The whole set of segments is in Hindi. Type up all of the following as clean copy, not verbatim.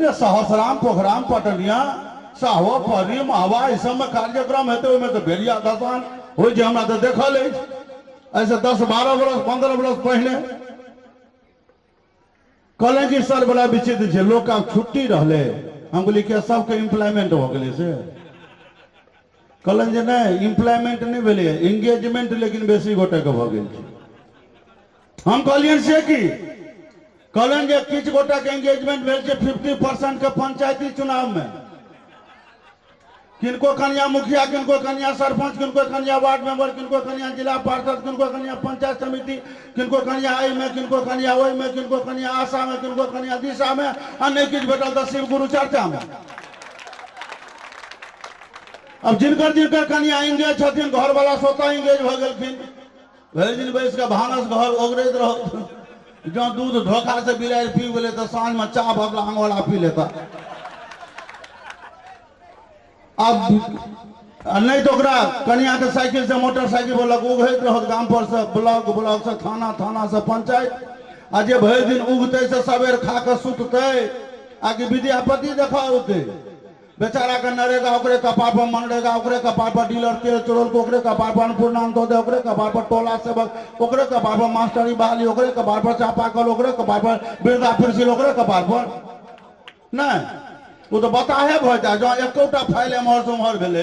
जे सहसराम पोखराम पटनिया साहो परी मावा इस सब में कार्यक्रम हेतु में तो बेरिया दसान हो जे हमरा तो देखल है ऐसे 10-12 बरस 15 बरस पहले कहले कि सर बड़ा विचित्र है लोग का छुट्टी रहले हम बोली कि सबके एम्प्लॉयमेंट हो गए से कहलन जे नहीं एम्प्लॉयमेंट नहीं भेले एंगेजमेंट लेकिन बेसी गोटे के भ गेल छै हम कहलियन से कि कहलन जे किछ गोटे के एंगेजमेंट भेल छै 50% के पंचायती चुनाव में किनको कन्या मुखिया किनको कन्या सरपंच किनको कन्या वार्ड मेंबर किनको कन्या जिला पार्षद किनको कन्या पंचायत समिति किनको कन्या आई में किनको कन्या ओई में किनको कन्या आशा में किनको कन्या दिशा में अन्य किछ भेटल तो शिव गुरु चर्चा में अब जिनकर कन्या इंगेज छथिन घर वाला स्वतः इंगेज भ गेलखिन भरि दिन बैस के भानस घर ओगरैत रहो जो दूध धोखा से बिलाइ पी गेले तो साँझ में चाह भगला अंगोला पी लेता अब नहीं तो कन्या के साइकिल से मोटरसाइकिल वाला उगैत रहो गांव पर से ब्लॉक से थाना से पंचायत आ जे भरि दिन उगते से सवेर खा के सुतते आगे विद्यापति देखाते बेचारा के नरेगा ओकरे कपार पर मनरेगा ओकरे कपार पर डीलर तेल चोरल को ओकरे कपार पर पूर्णांतोदय ओकरे कपार पर टोला सेवक ओकरे कपार पर मास्टरी बहाली ओकरे कपार पर चापाकल ओकरे कपार पर वृद्धा पेंशन ओकरे कपार पर नहीं वो तो बताहे भजा जो एकोटा फाइल एम्हर से उम्हर भेले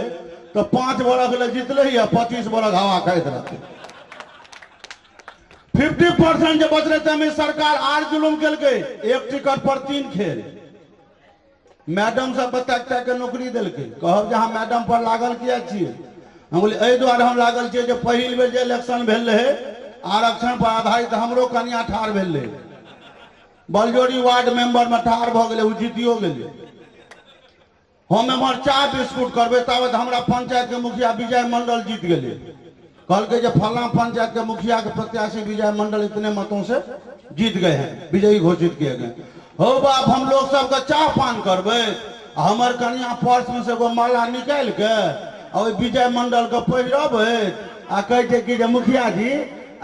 तो 5 बरख ले जीतले ही 25 बरख हवा खाइत रहते 50% जो बच रहे में सरकार आर जुलुम के एक टिकट पर 3 खेल मैडम सब बच्चा के नौकरी दिलके कहब जहाँ मैडम पर लागल किया छिए हम बोली एहि द्वारे हम लागल छिए जो पहिल बेर जे इलेक्शन भेल रहे आरक्षण पर आधारित हमरो कन्या ठाढ़ भेल रहे बलजोरी वार्ड मेंबर में ठाढ़ भ गेले उ जीतियो गेले हम एम्हर चाय बिस्कुट करबे तब हमरा पंचायत के मुखिया विजय मंडल जीत गए कल के जो फला पंचायत के मुखिया के प्रत्याशी विजय मंडल इतने मतों से जीत गए हैं विजयी घोषित किए गए हो बाप हम लोग सबका चाह पान करबे हमर कन्या पर्स में से एगो माला निकाल के और विजय मंडल के पहिरबे आ कहते कि जे मुखिया जी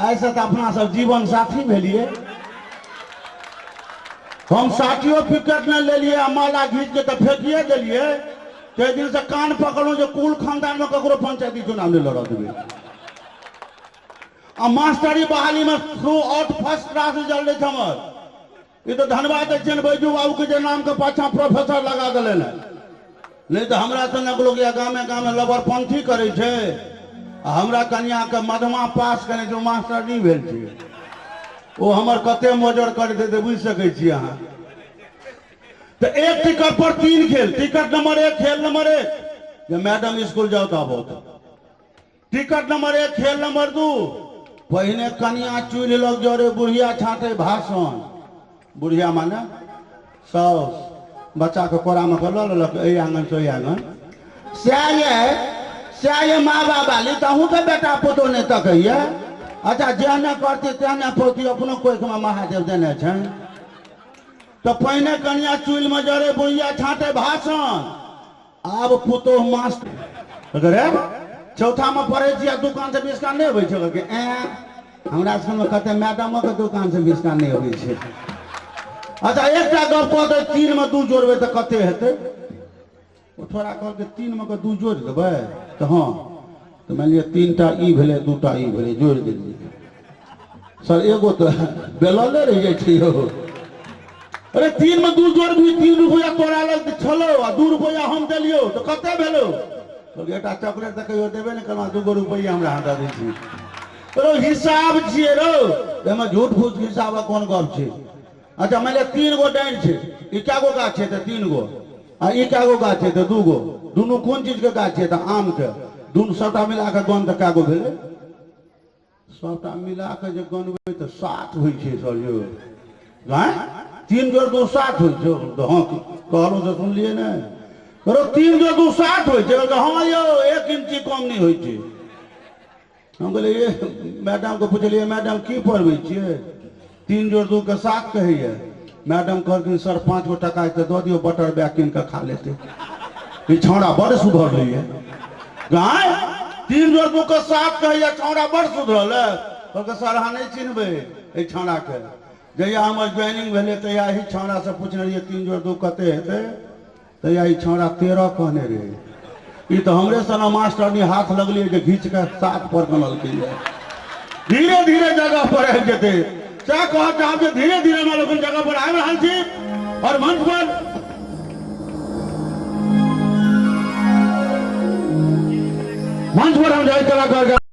ऐसे तो अपना सब जीवन साथी भेलिए हम साथियों टिकट नहीं ले लिए माला घींच के तो फेंकिए दिलिए ते दिन से कान पकड़ू जो कुल खानदान में ककरो पंचायती चुनाव नहीं लड़ा देवे आ मास्टरी बहाली में through out first class result है हमर ये तो धनबाद बैजू बाबू के नाम के पाछा प्रोफेसर लगा दिले नहीं तो हमरा संग लोग गामे लबरपंथी करे छे हमरा कन्या के मधमा पास करे जो मास्टर नहीं भेल छे वो हमर कते मोजर कर दे बुझ सके छी अहाँ तो एक टिकट पर 3 खेल टिकट नंबर 1 खेल नंबर 1 जे मैडम स्कूल जाओ तो बहुत टिकट नंबर 1 खेल नंबर 2 पहिने कन्या चुल लग जोरे बुढ़िया छाटे भाषण बुढ़िया माने साउस बच्चा के कोरा में ललक ए आंगन से आंगन स्याये माँ बाबा ली तहू के बेटा पुतो ने तकैया अच्छा जेहने करती तेहने पोती अपनो कोई महादेव देने छे तो पहिने कन्या चुल में जरे बुढ़िया छाटे भाषण आब पुतो मास्टर अगर चौथा में पढ़े छी दुकान से बिस्का नहीं अबै छै के हमरा संग कते मैडम के दुकान से बिस्का नहीं अबै छै अच्छा एकटा गप कह दे 3 में 2 जोड़बे तो कते हेतै ओ थोड़ा कह के 3 में के 2 जोड़ देबै तो हाँ तो मान लिया 3टा ई भेले 2टा ई भेले जोड़ देलिए सर एगो तो बेलले रह जाय छै यो अरे 3 में 2 जोड़ भी 3 रुपया तोरा लग छलो आ 2 रुपया हम देलियो तो कते भेलो तो बेटा चॉकलेट त कहियो देबे ने कना 2 रुपया हमरा हाथ दै छी रो हिसाब छिए रो एमे झूठ फूस हिसाब कोन गप छै अच्छा मान लिया 3 गो डाइन छै ई क्या गो गाछ छै त 3 गो आ ई क्या गो गाछ छै त 2 गो दुनू कोन चीज के गाछ छै त आम के दुनू सबटा मिला के गन त क्या गो भेले सबटा मिला के जे गनबै त 7 होई छै सर यो हैं 3 जोड़ 2 7 होई छै तो हां कहलो से सुनलिए ने करो 3 जोड़ 2 7 होई छै तो हां यो 1 इंची कम नहीं होई छै हम कहले ये मैडम को पूछलिए मैडम की पढ़बै छियै 3 जोड़ 2 के 7 कहिए मैडम कहलखिन सर 5 गो टका के दो दियो बटर बैग किन के खा लेते ई छौड़ा बड़ सुधर लिये गाय 3 जोड़ 2 के 7 कहिए छौड़ा बड़ सुधरल है तो सर अहाँ नहीं चिन्हबे ए छौड़ा के जहिया हमर ज्वाइनिंग भेले तहिया ही छौड़ा से पूछने रहिए 3 जोड़ 2 कते हेतै तहिया ही छौड़ा 13 कहने रहे। ई तो हमरे सना मास्टर ने हाथ लगलिए जे घींच के 7 पर बनलकै। धीरे धीरे जगह पर आबि जेतै। क्या कहत चाहब जे धीरे धीरे हम लोग जगह पर आबि रहल छी और मंच पर हम जाय कलाकार